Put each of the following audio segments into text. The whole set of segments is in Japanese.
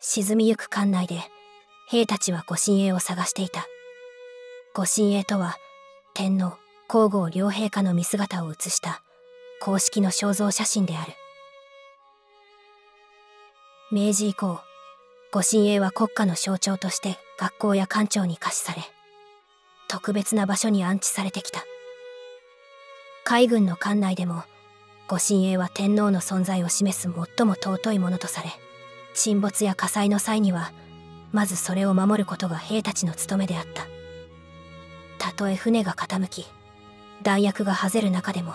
沈みゆく艦内で兵たちは御神英を探していた。御神英とは天皇皇后両陛下の見姿を写した公式の肖像写真である。明治以降、御神英は国家の象徴として学校や官庁に可視され、特別な場所に安置されてきた。海軍の艦内でも御神英は天皇の存在を示す最も尊いものとされ、沈没や火災の際にはまずそれを守ることが兵たちの務めであった。たとえ船が傾き弾薬がはぜる中でも、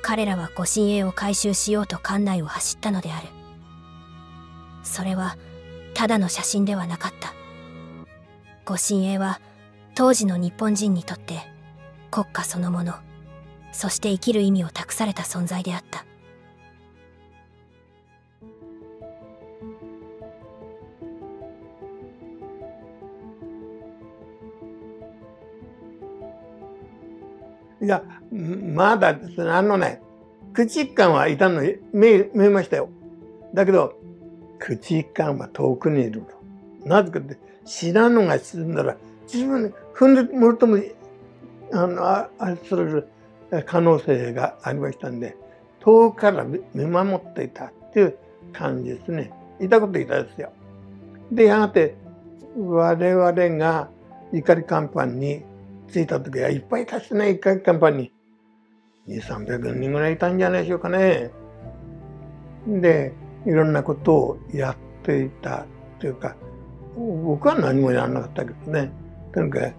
彼らは御神英を回収しようと艦内を走ったのである。それはただの写真ではなかった。御神英は当時の日本人にとって国家そのもの、そして生きる意味を託された存在であった。いや、まだですね、駆逐艦はいたのに見えましたよ。だけど、駆逐艦は遠くにいると。なぜかって、知らぬが沈んだら、自分に踏んでもろとも、あれする可能性がありましたんで、遠くから見守っていたっていう感じですね。いたこといたですよ。で、やがて、我々が怒り甲板に着いた時はいっぱいいたしね、怒り甲板に。2、300人ぐらいいたんじゃないでしょうかね。で、いろんなことをやっていたというか、僕は何もやらなかったけどね。とにかく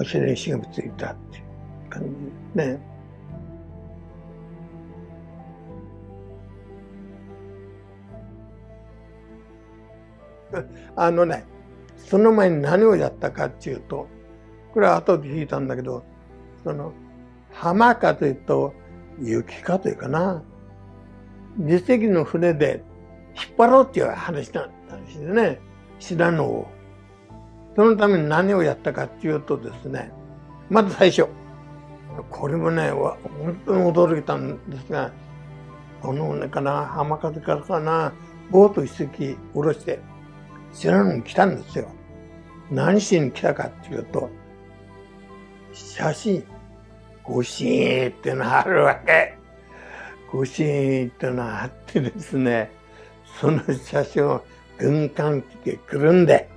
足にしがみついたっていう感じですね。その前に何をやったかっていうと、これは後で聞いたんだけど、浜風と雪風かな。2隻の船で引っ張ろうっていう話だったんですね。信濃を。そのために何をやったかっていうとですね、まず最初。これもね、本当に驚いたんですが、この船かな、浜風からかな、ボート一隻下ろして、信濃に来たんですよ。何しに来たかっていうと、写真、御神英っていうのがあるわけ。御神英っていうのがあってですね、その写真を軍艦機でくるんで、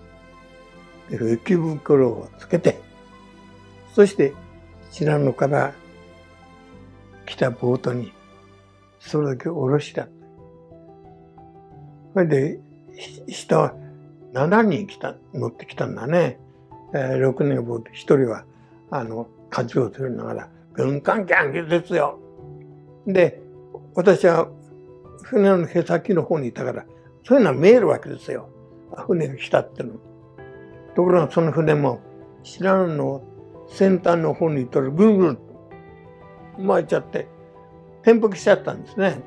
浮き袋をつけて、そして信濃から来たボートにそれだけ下ろした。それで下は7人乗ってきたんだね。6人がボート、1人は舵を取りながら、軍艦機揚げですよ。で、私は船の舳先の方にいたから、そういうのは見えるわけですよ。船が来たっての。ところがその船も、信濃の先端の方に行ったらぐるぐると巻いちゃって、転覆しちゃったんですね。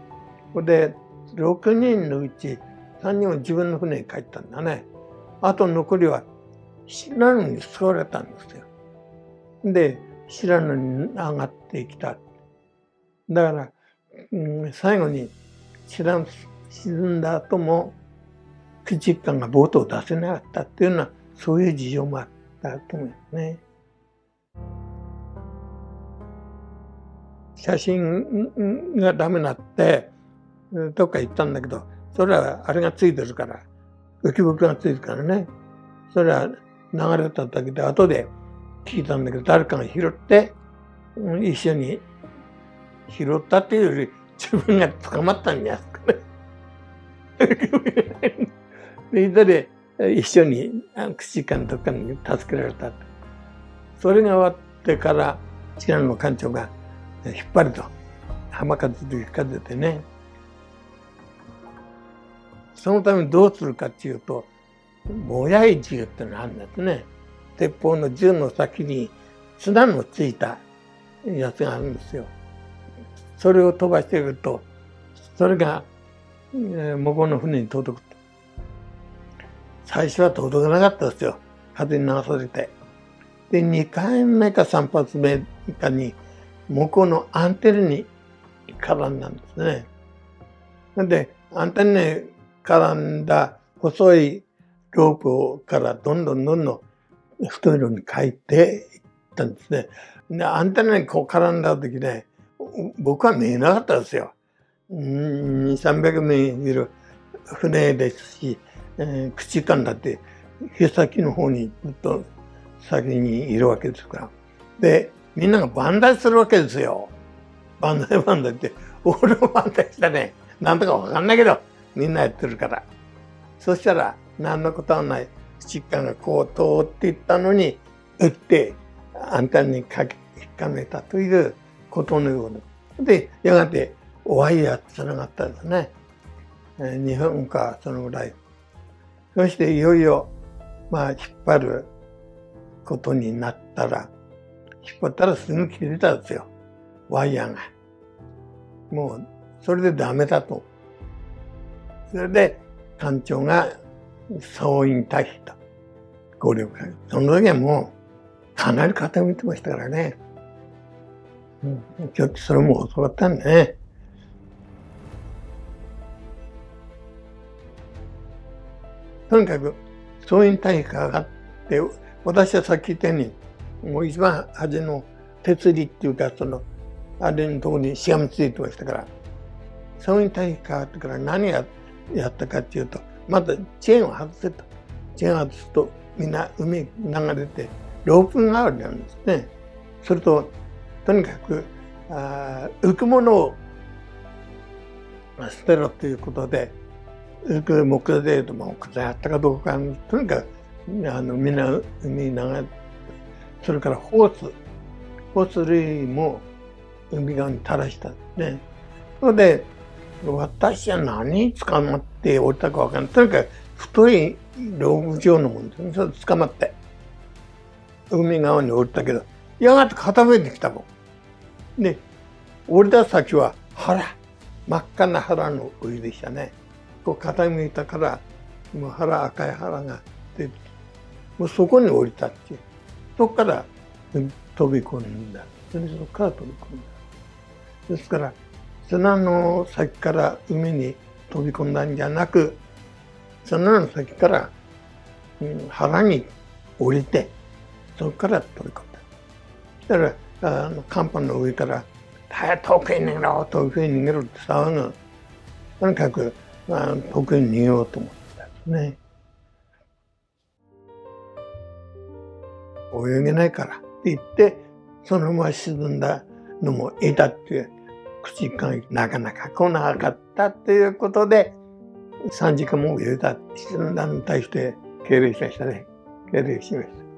で、6人のうち3人は自分の船に帰ったんだね。あと残りは信濃に救われたんですよ。で、信濃に上がってきた。だから、最後に信濃沈んだ後も駆逐艦がボートを出せなかったっていうのは、そういう事情もあったと思いますね。写真がダメになってどっか行ったんだけど、それはあれがついてるから、浮き袋がついてるからね、それは流れただけで後で聞いたんだけど、誰かが拾って一緒に拾ったっていうより自分が捕まったんじゃないですかね。で、いずれ一緒に駆逐艦とかに助けられた。それが終わってから信濃の艦長が引っ張ると、浜風と雪風でね。そのためにどうするかっていうと、もやい銃ってのがあるんですね。鉄砲の銃の先に綱のついたやつがあるんですよ。それを飛ばしていくと、それが向こうの船に届くと。最初は届かなかったですよ。風に流されて。で、2回目か3発目かに、向こうのアンテナに絡んだんですね。で、アンテナに絡んだ細いロープからどんどん太いのに変えていったんですね。で、アンテナにこう絡んだ時ね、僕は見えなかったですよ。200、300名いる船ですし、駆逐艦だって舳先の方にずっと先にいるわけですから。で、みんなが万歳するわけですよ。万歳万歳って、俺も万歳したね。なんとかわかんないけど、みんなやってるから。そしたら、何のことはない駆逐艦がこう通っていったのに、撃って、アンテナに引っかめたということのようで。で、やがてワイヤーとつながったんですね。2分か、そのぐらい。そしていよいよ、引っ張ることになったら、引っ張ったらすぐ切れたんですよ。ワイヤーが。もう、それでダメだと。それで、艦長が総員退避と合流会。その時はもう、かなり傾いてましたからね。ちょっとそれも遅かったんでね。とにかく、総員退避が上がって、私はさっき言ったように、もう一番端の鉄輪っていうか、あれのところにしがみついてましたから、総員退避が上がってから何やったかっていうと、まずチェーンを外せと。チェーンを外すと、みんな海に流れて、ロープ代わりなんですね。それと、とにかく、浮くものを捨てろということで、浮く木材と木材あったかどうか、とにかく、みんな海に流れて、それからホース類も海側に垂らしたんですね。それで、私は何に捕まって降りたかわかんない。とにかく太いロープ状のもんですね。それで捕まって、海側に降りたけど、やがて傾いてきたもん。で、降りた先は真っ赤な腹のお湯でしたね。こう傾いたから、もう赤い腹が出て、もうそこに降りたっていう。そこから飛び込んだ。そこから飛び込んだ。ですから、砂の先から海に飛び込んだんじゃなく、砂の先から腹に降りて、そこから飛び込んだ。そしたら、甲板の上から、遠くへ逃げろ、遠くへ逃げろって騒ぐ。とにかく、遠くへ逃げようと思ったんですね。泳げないからって言って、そのまま沈んだのもいたっていう、駆逐艦なかなか来なかったということで、3時間も泳いだ。沈んだのに対して敬礼しましたね。敬礼しました。